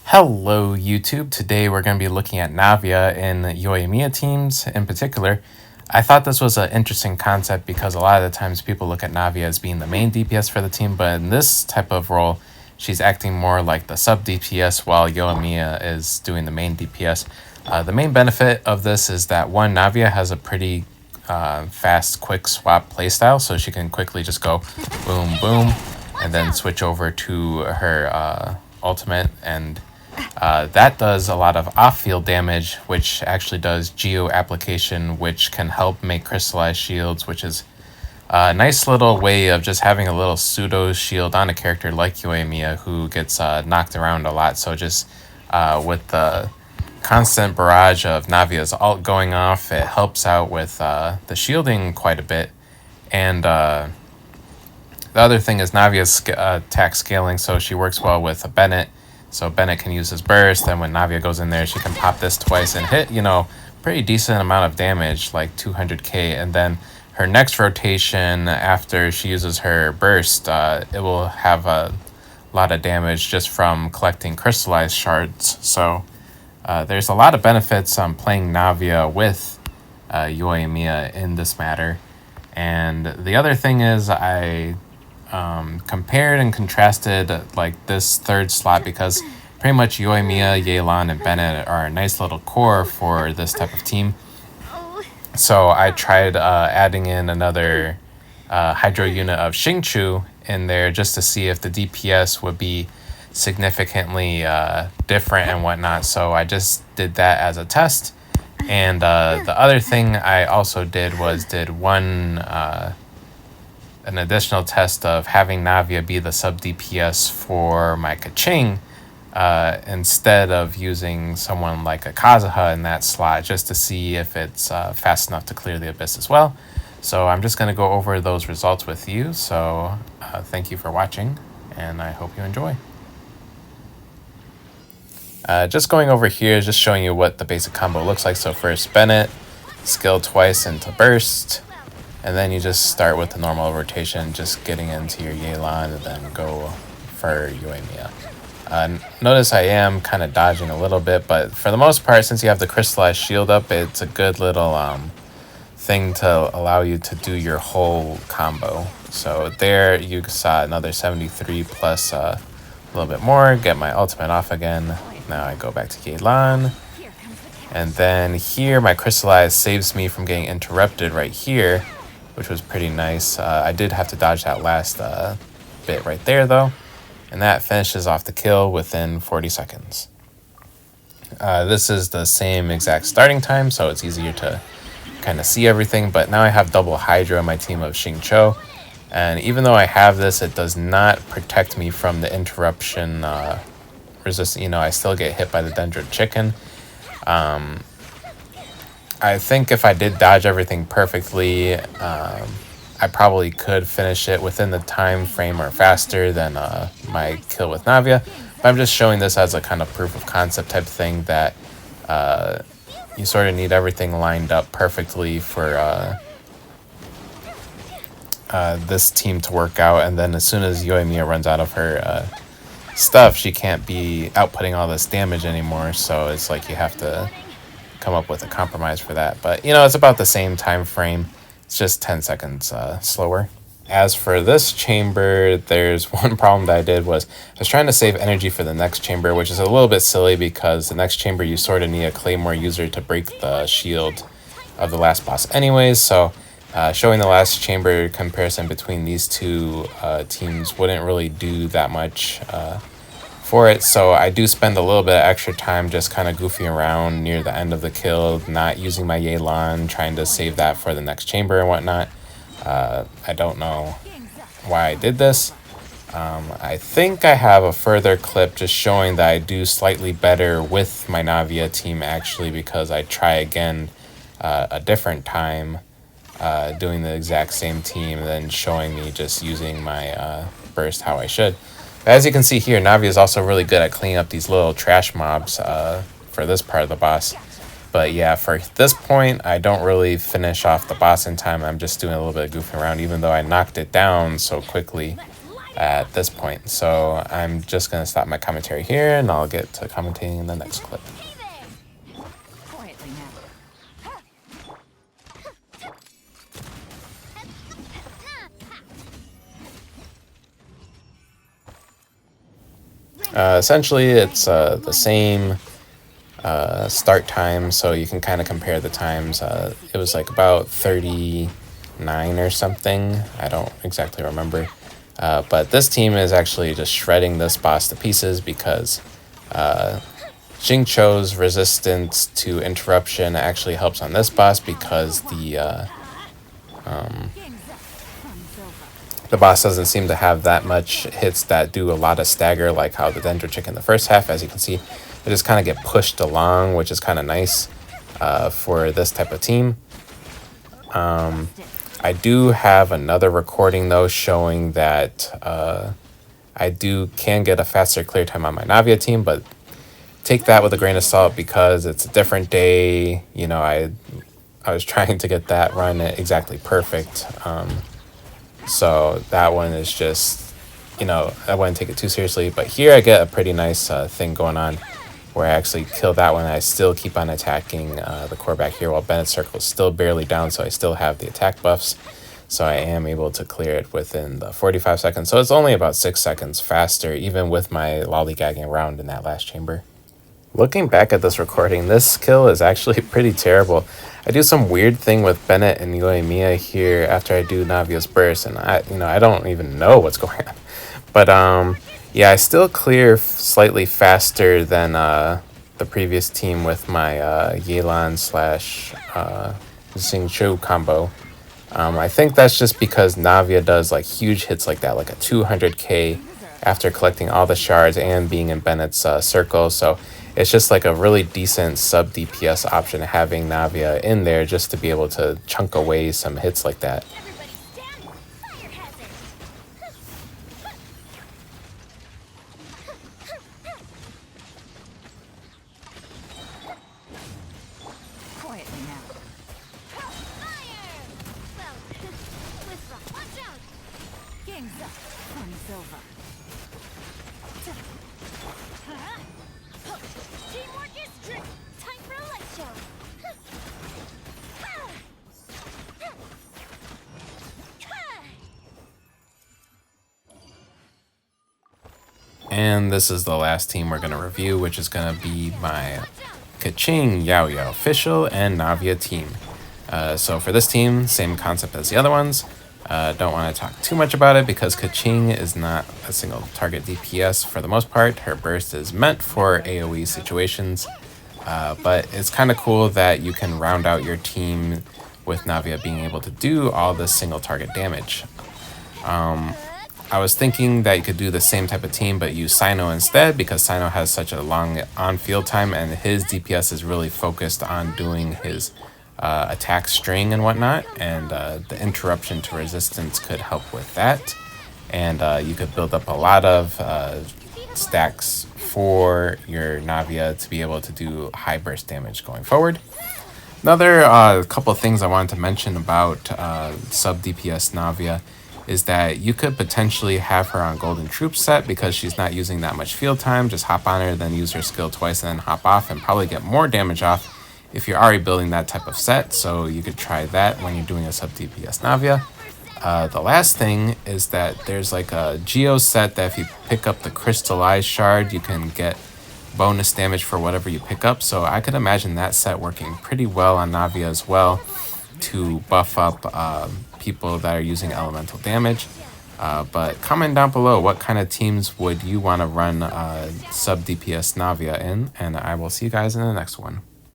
Hello YouTube, today we're going to be looking at Navia in yoimiya teams in particular. I thought this was an interesting concept because a lot of the times people look at Navia as being the main DPS for the team, but in this type of role, she's acting more like the sub-DPS while yoimiya is doing the main DPS. The main benefit of this is that one, Navia has a pretty fast, quick swap playstyle, so she can quickly just go boom, boom, and then switch over to her ultimate, and that does a lot of off-field damage, which actually does geo application, which can help make crystallized shields, which is a nice little way of just having a little pseudo shield on a character like yoimiya who gets knocked around a lot. So just with the constant barrage of Navia's ult going off, it helps out with the shielding quite a bit. And the other thing is Navia's attack scaling, so she works well with Bennett. So Bennett can use his burst, and when Navia goes in there, she can pop this twice and hit, pretty decent amount of damage, like 200k. And then her next rotation, after she uses her burst, it will have a lot of damage just from collecting crystallized shards. So there's a lot of benefits on playing Navia with yoimiya in this matter. And the other thing is I compared and contrasted like this third slot because pretty much yoimiya, Yelan, and Bennett are a nice little core for this type of team. So I tried adding in another hydro unit of Xingqiu in there just to see if the DPS would be significantly different and whatnot. So I just did that as a test. And the other thing I also did was an additional test of having Navia be the sub DPS for my keqing instead of using someone like a Kazuha in that slot, just to see if it's fast enough to clear the abyss as well. So I'm just going to go over those results with you. So thank you for watching, and I hope you enjoy. Just going over here, just showing you what the basic combo looks like. So first Bennett, skill twice into burst. And then you just start with the normal rotation, just getting into your Yelan and then go for yoimiya. Notice I am kind of dodging a little bit, but for the most part, since you have the crystallized shield up, it's a good little thing to allow you to do your whole combo. So there you saw another 73 plus a little bit more, get my ultimate off again. Now I go back to Yelan. And then here my crystallized saves me from getting interrupted right here, which was pretty nice. I did have to dodge that last bit right there, though. And that finishes off the kill within 40 seconds. This is the same exact starting time, so it's easier to kind of see everything. But now I have double Hydra in my team of Xingqiu. And even though I have this, it does not protect me from the interruption resist. I still get hit by the Dendro Chicken. I think if I did dodge everything perfectly, I probably could finish it within the time frame or faster than my kill with Navia. But I'm just showing this as a kind of proof of concept type thing that you sort of need everything lined up perfectly for this team to work out. And then as soon as yoimiya runs out of her stuff, she can't be outputting all this damage anymore. So it's like you have to come up with a compromise for that. But it's about the same time frame, it's just 10 seconds slower. As for this chamber, there's one problem that I did was I was trying to save energy for the next chamber, which is a little bit silly because the next chamber you sort of need a claymore user to break the shield of the last boss anyways. So showing the last chamber comparison between these two teams wouldn't really do that much for it. So I do spend a little bit of extra time just kind of goofing around near the end of the kill, not using my Yelan, trying to save that for the next chamber and whatnot. I don't know why I did this. I think I have a further clip just showing that I do slightly better with my Navia team actually, because I try again a different time doing the exact same team and then showing me just using my burst how I should. As you can see here, Navia is also really good at cleaning up these little trash mobs for this part of the boss. But yeah, for this point, I don't really finish off the boss in time. I'm just doing a little bit of goofing around, even though I knocked it down so quickly. at this point. So I'm just going to stop my commentary here and I'll get to commentating in the next clip. Essentially, it's the same start time, so you can kind of compare the times. It was like about 39 or something. I don't exactly remember. But this team is actually just shredding this boss to pieces because Jingcho's resistance to interruption actually helps on this boss because the boss doesn't seem to have that much hits that do a lot of stagger like how the Dendro Chick in the first half. As you can see, they just kind of get pushed along, which is kind of nice for this type of team. I do have another recording though showing that I can get a faster clear time on my Navia team, but take that with a grain of salt because it's a different day. You know, I was trying to get that run exactly perfect. So that one is just, you know, I wouldn't take it too seriously. But here I get a pretty nice thing going on where I actually kill that one. I still keep on attacking the core back here while Bennett's circle is still barely down. So I still have the attack buffs. So I am able to clear it within the 45 seconds. So it's only about 6 seconds faster, even with my lollygagging around in that last chamber. Looking back at this recording, this kill is actually pretty terrible. I do some weird thing with Bennett and yoimiya here after I do Navia's burst, and I don't even know what's going on. But yeah, I still clear slightly faster than the previous team with my Yelan slash Xingqiu combo. I think that's just because Navia does like huge hits like that, like a 200k after collecting all the shards and being in Bennett's circle. So it's just like a really decent sub DPS option having Navia in there just to be able to chunk away some hits like that. And this is the last team we're going to review, which is going to be my Keqing Yaoya official and Navia team. So for this team, same concept as the other ones. Don't want to talk too much about it because Keqing is not a single target DPS for the most part. Her burst is meant for AoE situations, but it's kind of cool that you can round out your team with Navia being able to do all this single target damage. I was thinking that you could do the same type of team but use Sino instead because Sino has such a long on-field time and his DPS is really focused on doing his attack string and whatnot, and the interruption to resistance could help with that. And you could build up a lot of stacks for your Navia to be able to do high burst damage going forward. Another couple of things I wanted to mention about sub DPS Navia is that you could potentially have her on Golden Troop set because she's not using that much field time. Just hop on her, then use her skill twice, and then hop off and probably get more damage off if you're already building that type of set. So you could try that when you're doing a sub DPS Navia. The last thing is that there's like a Geo set that if you pick up the crystallized shard, you can get bonus damage for whatever you pick up. So I could imagine that set working pretty well on Navia as well to buff up people that are using elemental damage. But comment down below what kind of teams would you want to run sub DPS Navia in, and I will see you guys in the next one.